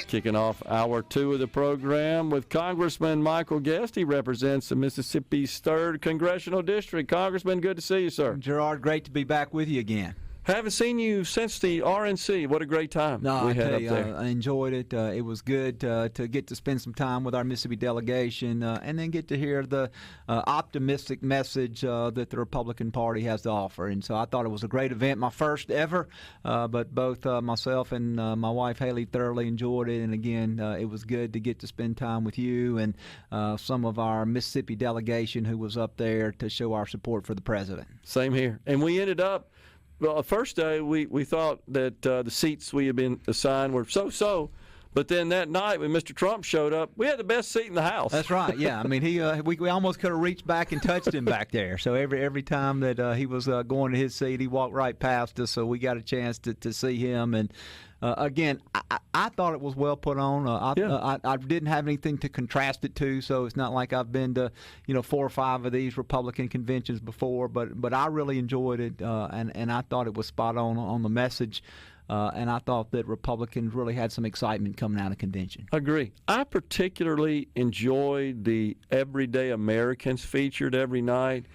Kicking off hour 2 of the program with Congressman Michael Guest. He represents the Mississippi's 3rd Congressional District. Congressman, good to see you, sir. Gerard, great to be back with you again. Haven't seen you since the RNC. What a great time we had up there. I enjoyed it. It was good to get to spend some time with our Mississippi delegation and then get to hear the optimistic message that the Republican Party has to offer. And so I thought it was a great event, my first ever, but both myself and my wife Haley thoroughly enjoyed it. And again, it was good to get to spend time with you and some of our Mississippi delegation who was up there to show our support for the president. Same here. And we ended up, well, the first day we thought that the seats we had been assigned were so-so, but then that night when Mr. Trump showed up, we had the best seat in the House. That's right. Yeah, I mean we almost could have reached back and touched him back there. So every time that he was going to his seat, he walked right past us. So we got a chance to see him. And again, I thought it was well put on. I didn't have anything to contrast it to, so it's not like I've been to 4 or 5 of these Republican conventions before. But I really enjoyed it, and I thought it was spot on the message. And I thought that Republicans really had some excitement coming out of convention. Agree. I particularly enjoyed the everyday Americans featured every night,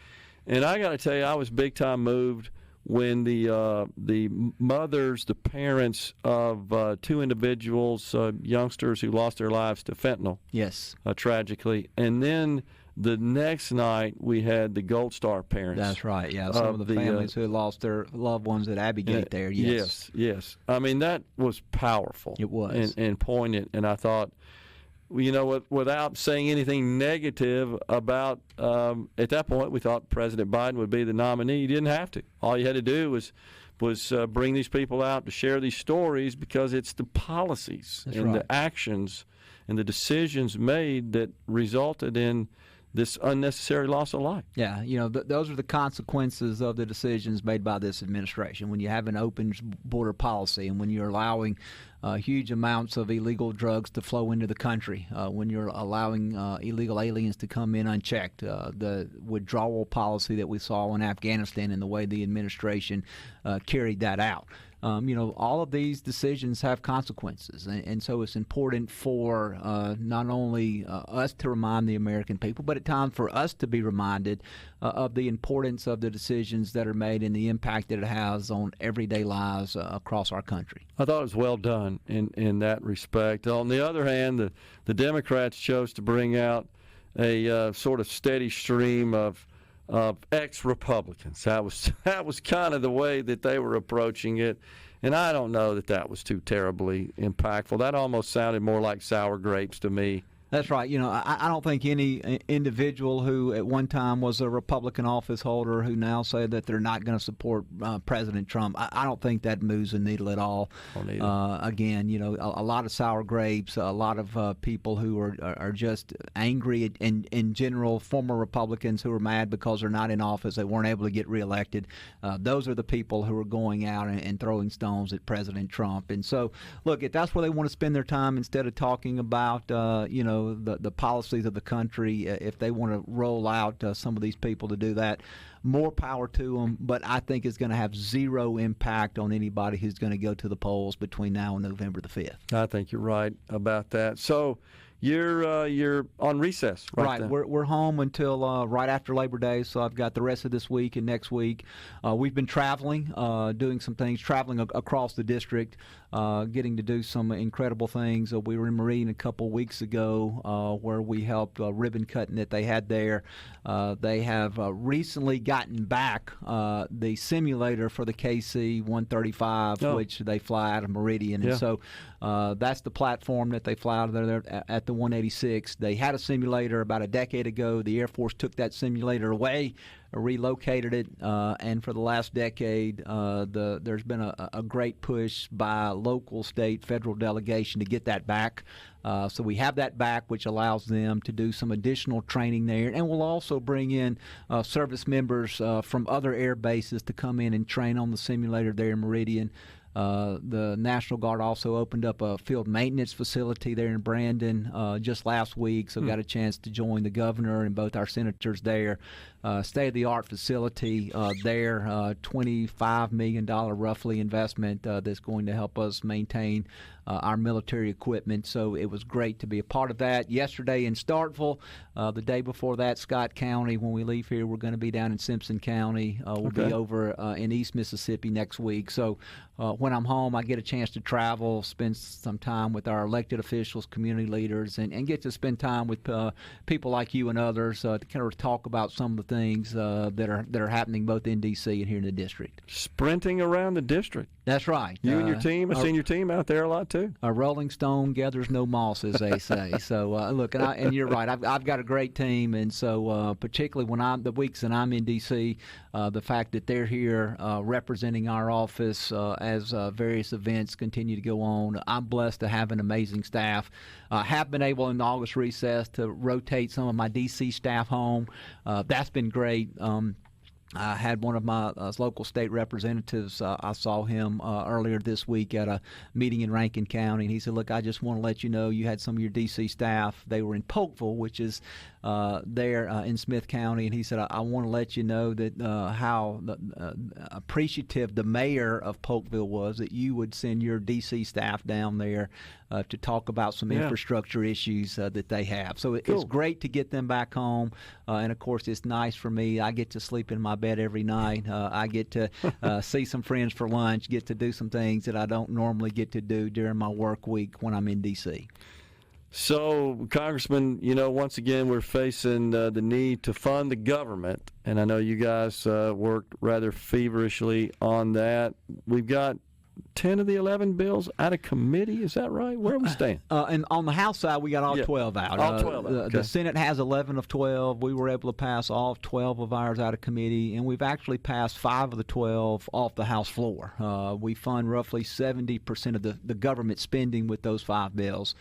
and I got to tell you, I was big time moved when the mothers, the parents of 2 individuals, youngsters who lost their lives to fentanyl. Yes. Tragically. And then the next night we had the Gold Star parents. That's right, yeah. Some of the families who lost their loved ones at Abbey Gate there, yes. Yes. I mean, that was powerful. It was. And poignant. And I thought, without saying anything negative about, at that point, we thought President Biden would be the nominee. You didn't have to. All you had to do was bring these people out to share these stories, because it's the policies the actions and the decisions made that resulted in this unnecessary loss of life. Yeah, those are the consequences of the decisions made by this administration. When you have an open border policy and when you're allowing huge amounts of illegal drugs to flow into the country, when you're allowing illegal aliens to come in unchecked, the withdrawal policy that we saw in Afghanistan and the way the administration carried that out. All of these decisions have consequences, and so it's important for not only us to remind the American people, but at times for us to be reminded of the importance of the decisions that are made and the impact that it has on everyday lives across our country. I thought it was well done in that respect. On the other hand, the Democrats chose to bring out a sort of steady stream of ex-Republicans. That was kind of the way that they were approaching it, and I don't know that was too terribly impactful. That almost sounded more like sour grapes to me. That's right. I don't think any individual who at one time was a Republican office holder who now say that they're not going to support President Trump, I don't think that moves the needle at all. Again, a lot of sour grapes, a lot of people who are just angry in general, former Republicans who are mad because they're not in office, they weren't able to get reelected. Those are the people who are going out and throwing stones at President Trump. And so, look, if that's where they want to spend their time, instead of talking about, the policies of the country, if they want to roll out some of these people to do that, more power to them. But I think it's going to have zero impact on anybody who's going to go to the polls between now and November the 5th. I think you're right about that. So you're on recess right now. We're home until right after Labor Day, so I've got the rest of this week and next week. We've been traveling, doing some things, traveling across the district, getting to do some incredible things. We were in Marine a couple weeks ago where we helped ribbon cutting that they had there. They have recently gotten back the simulator for the KC-135, which they fly out of Meridian. And so that's the platform that they fly out of there at the 186. They had a simulator about a decade ago. The Air Force took that simulator away, relocated it, and for the last decade, there's been a great push by local, state, federal delegation to get that back. So we have that back, which allows them to do some additional training there, and we'll also bring in service members from other air bases to come in and train on the simulator there in Meridian. The National Guard also opened up a field maintenance facility there in Brandon just last week, so got a chance to join the governor and both our senators there. State-of-the-art facility there, $25 million roughly investment that's going to help us maintain our military equipment. So it was great to be a part of that. Yesterday in Starkville, the day before that, Scott County. When we leave here, we're going to be down in Simpson County. We'll be over in East Mississippi next week. So when I'm home, I get a chance to travel, spend some time with our elected officials, community leaders, and get to spend time with people like you and others to kind of talk about some of the things that are happening both in D.C. and here in the district. Sprinting around the district. That's right. You and your team. I've seen your team out there a lot too. A rolling stone gathers no moss, as they say. So look, and you're right. I've got a great team, and so particularly when the weeks that I'm in D.C., the fact that they're here representing our office as various events continue to go on, I'm blessed to have an amazing staff. Have been able in the August recess to rotate some of my D.C. staff home. That's been great. I had one of my local state representatives, I saw him earlier this week at a meeting in Rankin County, and he said, look, I just want to let you know you had some of your D.C. staff. They were in Polkville, which is there in Smith County, and he said, I want to let you know that how appreciative the mayor of Polkville was that you would send your D.C. staff down there to talk about some infrastructure issues that they have. So it's great to get them back home, and of course it's nice for me. I get to sleep in my bed every night. I get to see some friends for lunch, get to do some things that I don't normally get to do during my work week when I'm in D.C. So, Congressman, once again, we're facing the need to fund the government, and I know you guys worked rather feverishly on that. We've got 10 of the 11 bills out of committee. Is that right? Where we stand? And on the House side, we got all 12 out. All 12 out. Okay. The Senate has 11 of 12. We were able to pass all 12 of ours out of committee, and we've actually passed 5 of the 12 off the House floor. We fund roughly 70% of the government spending with those 5 bills.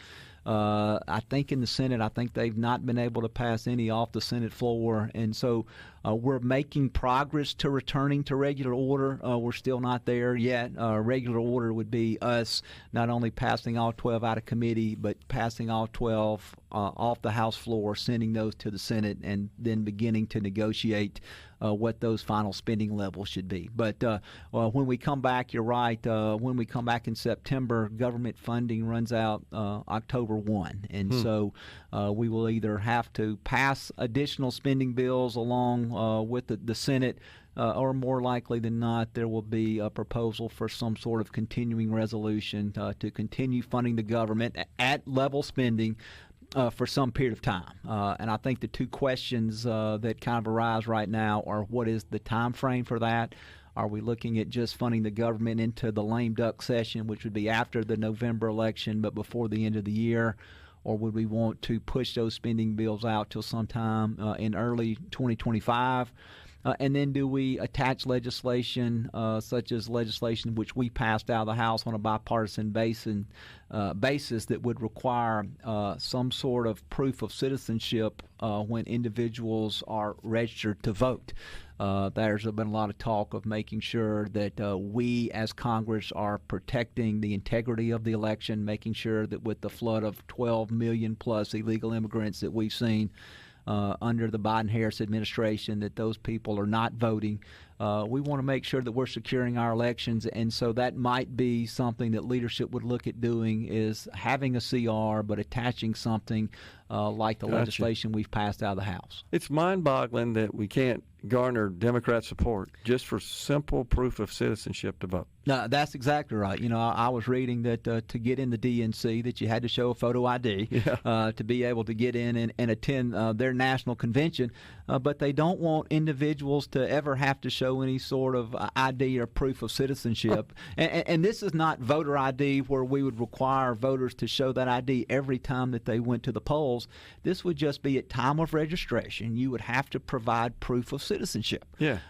I think in the Senate, I think they've not been able to pass any off the Senate floor, and so we're making progress to returning to regular order. We're still not there yet. Regular order would be us not only passing all 12 out of committee, but passing all 12 off the House floor, sending those to the Senate, and then beginning to negotiate what those final spending levels should be. But when we come back, you're right, when we come back in September, government funding runs out October 1. And so we will either have to pass additional spending bills along with the Senate, or more likely than not, there will be a proposal for some sort of continuing resolution to continue funding the government at level spending for some period of time. And I think the two questions that kind of arise right now are, what is the time frame for that? Are we looking at just funding the government into the lame duck session, which would be after the November election but before the end of the year? Or would we want to push those spending bills out till sometime in early 2025? And then do we attach legislation such as legislation which we passed out of the House on a bipartisan basis that would require some sort of proof of citizenship when individuals are registered to vote? There's been a lot of talk of making sure that we as Congress are protecting the integrity of the election, making sure that with the flood of 12 million plus illegal immigrants that we've seen under the Biden-Harris administration, that those people are not voting. We want to make sure that we're securing our elections, and so that might be something that leadership would look at doing, is having a CR but attaching something like the legislation we've passed out of the House. It's mind-boggling that we can't garner Democrat support just for simple proof of citizenship to vote. No, that's exactly right. I was reading that to get in the DNC that you had to show a photo ID to be able to get in and attend their national convention, but they don't want individuals to ever have to show any sort of ID or proof of citizenship. And this is not voter ID where we would require voters to show that ID every time that they went to the polls. This would just be at time of registration. You would have to provide proof of citizenship.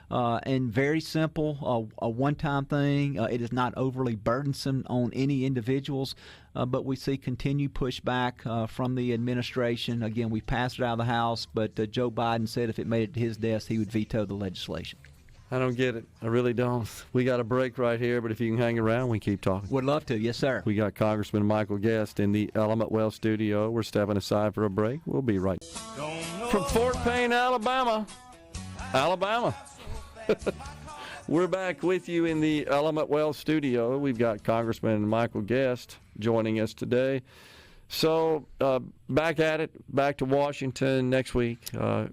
And very simple, a one-time thing. It is not overly burdensome on any individuals, but we see continued pushback from the administration. Again, we passed it out of the House, but Joe Biden said if it made it to his desk, he would veto the legislation. I don't get it. I really don't. We got a break right here, but if you can hang around, we keep talking. Would love to. Yes, sir. We got Congressman Michael Guest in the Element Well studio. We're stepping aside for a break. We'll be right from Fort Payne, Alabama. We're back with you in the Element Wealth studio. We've got Congressman Michael Guest joining us today. So back at it, back to Washington next week.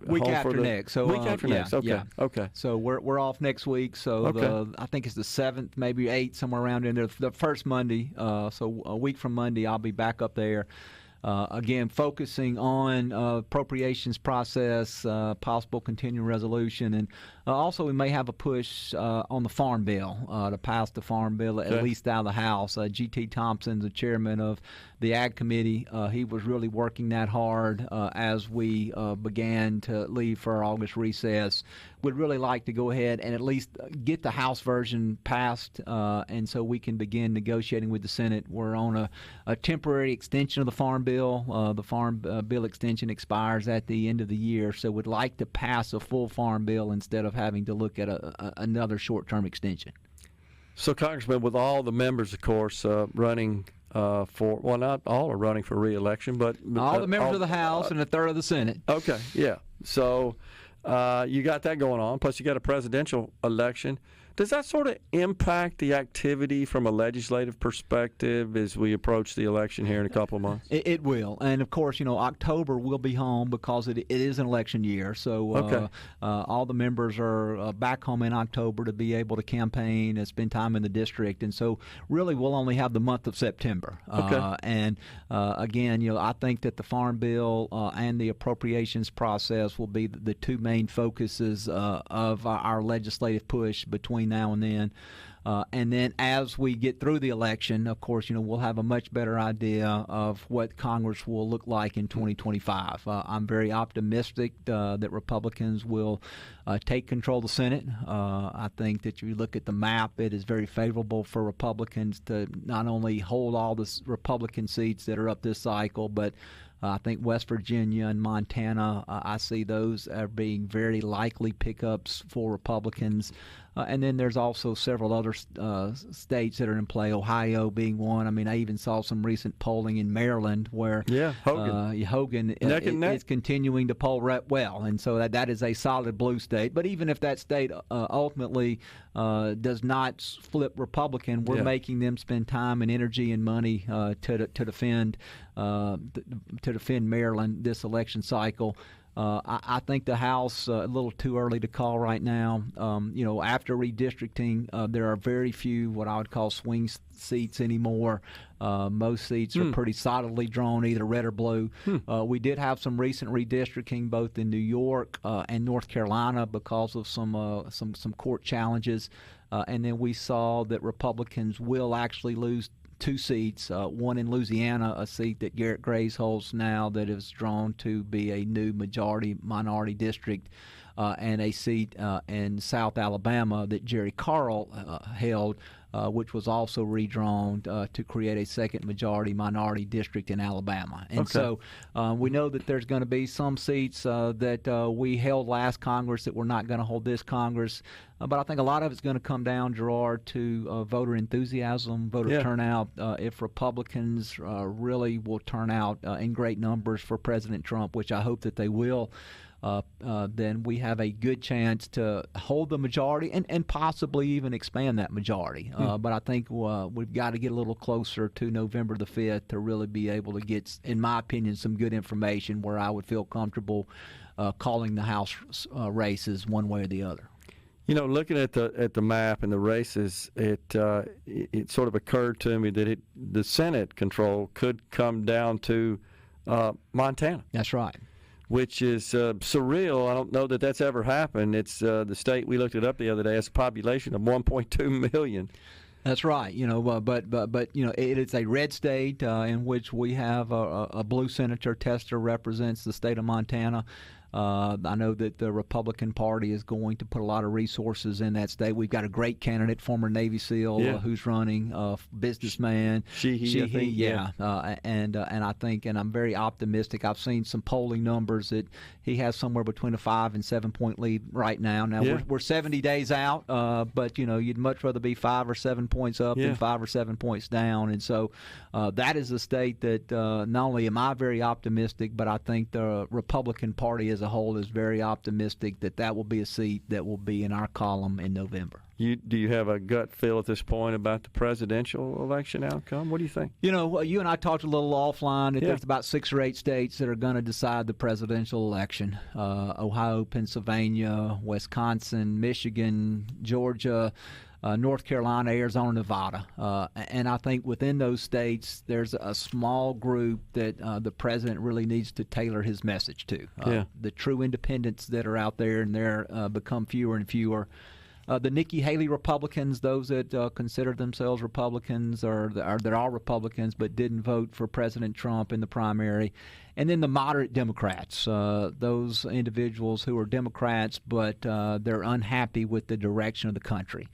Week after next. So week after next. Okay. Yeah. Okay. So we're off next week. So I think it's the 7th, maybe 8th, somewhere around in there. The first Monday. So a week from Monday, I'll be back up there. Again, focusing on appropriations process, possible continuing resolution, and also we may have a push on the Farm Bill to pass the Farm Bill at least out of the House. G.T. Thompson, the chairman of the Ag Committee, he was really working that hard as we began to leave for our August recess. Would really like to go ahead and at least get the House version passed, and so we can begin negotiating with the Senate. We're on a temporary extension of the Farm Bill. The Farm Bill extension expires at the end of the year, so we'd like to pass a full Farm Bill instead of having to look at another short-term extension. So, Congressman, with all the members, of course, running for, well, not all are running for re-election, but all the members of the House and a third of the Senate. Okay, yeah. So you got that going on, plus you got a presidential election. Does that sort of impact the activity from a legislative perspective as we approach the election here in a couple of months? It will. And, of course, October will be home because it is an election year. So all the members are back home in October to be able to campaign and spend time in the district. And so really we'll only have the month of September. Again, I think that the Farm Bill and the appropriations process will be the two main focuses of our legislative push between now and then. And then as we get through the election, of course, we'll have a much better idea of what Congress will look like in 2025. I'm very optimistic that Republicans will take control of the Senate. I think that if you look at the map, it is very favorable for Republicans to not only hold all the Republican seats that are up this cycle, but I think West Virginia and Montana, I see those are being very likely pickups for Republicans. And then there's also several other states that are in play, Ohio being one. I mean, I even saw some recent polling in Maryland where Hogan is continuing to poll well. And so that is a solid blue state. But even if that state ultimately does not flip Republican, we're making them spend time and energy and money to defend Maryland this election cycle. I think the House a little too early to call right now. After redistricting, there are very few what I would call swing seats anymore. Most seats are pretty solidly drawn, either red or blue. We did have some recent redistricting both in New York and North Carolina because of some court challenges, and then we saw that Republicans will actually lose 2 seats, one in Louisiana, a seat that Garrett Graves holds now that is drawn to be a new majority-minority district, and a seat in South Alabama that Jerry Carl held, which was also redrawn to create a second majority-minority district in Alabama. And so we know that there's going to be some seats that we held last Congress that we're not going to hold this Congress. But I think a lot of it's going to come down, Gerard, to voter enthusiasm, voter turnout. If Republicans really will turn out in great numbers for President Trump, which I hope that they will, then we have a good chance to hold the majority and possibly even expand that majority. But I think we've got to get a little closer to November the 5th to really be able to get, in my opinion, some good information where I would feel comfortable calling the House races one way or the other. Looking at the map and the races, it sort of occurred to me that the Senate control could come down to Montana. That's right. Which is surreal. I don't know that that's ever happened. It's the state, we looked it up the other day, has a population of 1.2 million. That's right. But it is a red state in which we have a blue senator. Tester represents the state of Montana. I know that the Republican Party is going to put a lot of resources in that state. We've got a great candidate, former Navy SEAL, who's running, businessman. And I think, and I'm very optimistic. I've seen some polling numbers that he has somewhere between a 5 and 7 point lead right now. Now we're 70 days out, but you'd much rather be 5 or 7 points up than 5 or 7 points down. And so that is a state that not only am I very optimistic, but I think the Republican Party as a whole is very optimistic that that will be a seat that will be in our column in November. Do you have a gut feel at this point about the presidential election outcome? What do you think? You know, you and I talked a little offline that there's about 6 or 8 states that are going to decide the presidential election. Ohio, Pennsylvania, Wisconsin, Michigan, Georgia, North Carolina, Arizona, Nevada. And I think within those states, there's a small group that the president really needs to tailor his message to. The true independents that are out there, and they're become fewer and fewer. The Nikki Haley Republicans, those that consider themselves Republicans or that are Republicans but didn't vote for President Trump in the primary. And then the moderate Democrats, those individuals who are Democrats but they're unhappy with the direction of the country.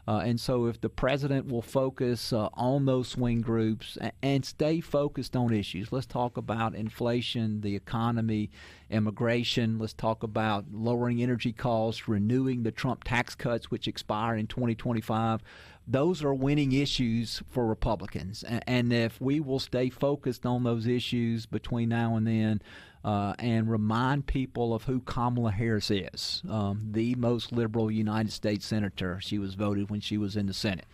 And so if the president will focus on those swing groups and stay focused on issues, let's talk about inflation, the economy, immigration, let's talk about lowering energy costs, renewing the Trump tax cuts, which expire in 2025. Those are winning issues for Republicans. And if we will stay focused on those issues between now and then, and remind people of who Kamala Harris is, the most liberal United States senator. She was voted when she was in the Senate.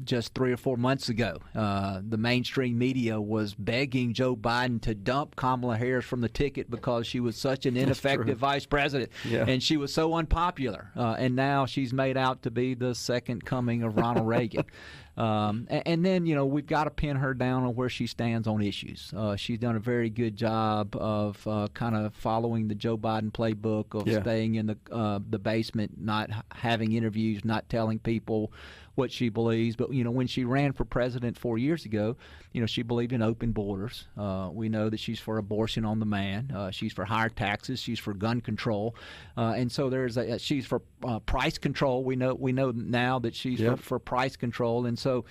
Just 3 or 4 months ago, the mainstream media was begging Joe Biden to dump Kamala Harris from the ticket because she was such an ineffective vice president, and she was so unpopular. And now she's made out to be the second coming of Ronald Reagan. And then, you know, we've got to pin her down on where she stands on issues. She's done a very good job of kind of following the Joe Biden playbook of staying in the basement, not having interviews, not telling people what she believes. But, you know, when she ran for president 4 years ago, you know, she believed in open borders. We know that she's for abortion on demand. She's for higher taxes. She's for gun control. And so she's for price control. We know now that she's for price control. And so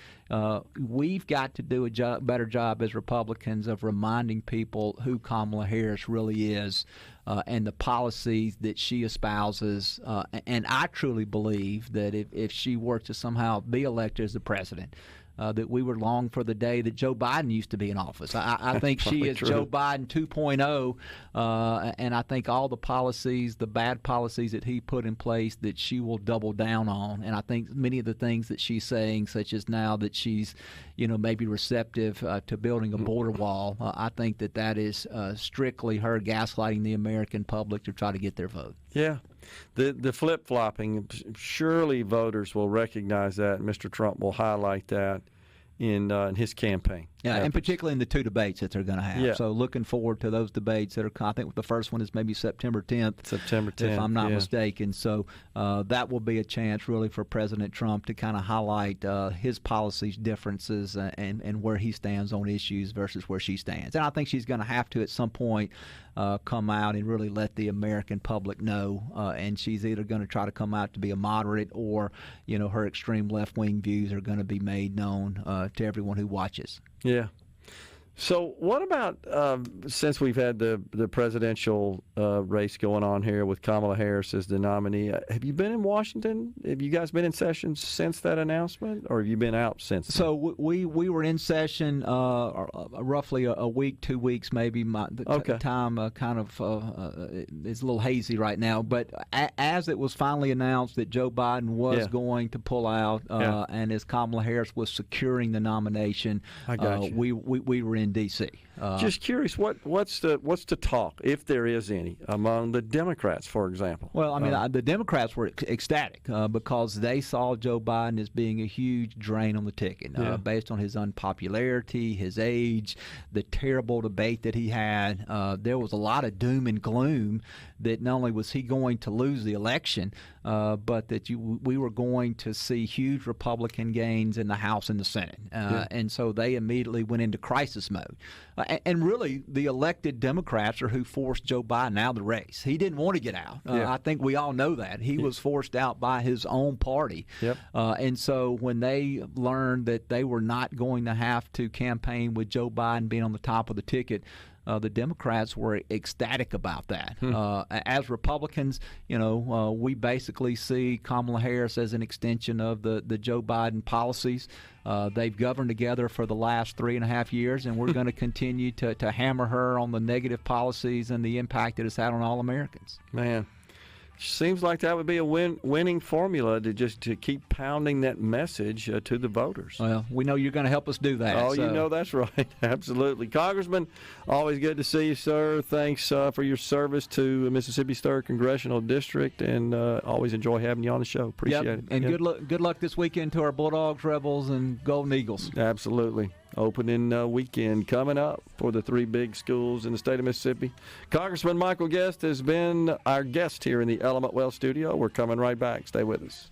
we've got to do a better job as Republicans of reminding people who Kamala Harris really is and the policies that she espouses. And I truly believe that if she were to somehow be elected as the president, that we would long for the day that Joe Biden used to be in office. I think she is Joe Biden 2.0, and I think all the policies, the bad policies that he put in place, that she will double down on. And I think many of the things that she's saying, such as now that she's, you know, maybe receptive to building a border wall, I think that is strictly her gaslighting the American public to try to get their vote. Yeah. The flip-flopping, surely voters will recognize that, and Mr. Trump will highlight that in his campaign. Yeah, and particularly in the 2 debates that they're going to have. Yeah. So looking forward to those debates that are, I think the first one is maybe September 10th. September 10th, if I'm not mistaken. So that will be a chance really for President Trump to kind of highlight his policies differences and where he stands on issues versus where she stands. And I think she's going to have to at some point come out and really let the American public know. And she's either going to try to come out to be a moderate or, you know, her extreme left-wing views are going to be made known to everyone who watches. Yeah. So what about since we've had the presidential race going on here with Kamala Harris as the nominee, have you been in Washington? Have you guys been in session since that announcement, or have you been out since then? So we were in session roughly a week, 2 weeks maybe. Time kind of is a little hazy right now. But as it was finally announced that Joe Biden was going to pull out and as Kamala Harris was securing the nomination, we were in D.C. Just curious, what's the talk, if there is any, among the Democrats, for example? Well, I mean, the Democrats were ecstatic because they saw Joe Biden as being a huge drain on the ticket based on his unpopularity, his age, the terrible debate that he had. There was a lot of doom and gloom that not only was he going to lose the election, but that we were going to see huge Republican gains in the House and the Senate. And so they immediately went into crisis mode. And really, the elected Democrats are who forced Joe Biden out of the race. He didn't want to get out. I think we all know that. He was forced out by his own party. And so when they learned that they were not going to have to campaign with Joe Biden being on the top of the ticket, the Democrats were ecstatic about that. As Republicans, we basically see Kamala Harris as an extension of the Joe Biden policies. They've governed together for the last 3.5 years, and we're going to continue to hammer her on the negative policies and the impact it has had on all Americans. Man, seems like that would be a winning formula to keep pounding that message to the voters. Well, we know you're going to help us do that. Oh, you know that's right. Absolutely. Congressman, always good to see you, sir. Thanks for your service to Mississippi's 3rd Congressional District, and always enjoy having you on the show. Appreciate it. And good luck this weekend to our Bulldogs, Rebels, and Golden Eagles. Absolutely. Opening weekend coming up for the 3 big schools in the state of Mississippi. Congressman Michael Guest has been our guest here in the Element Well studio. We're coming right back. Stay with us.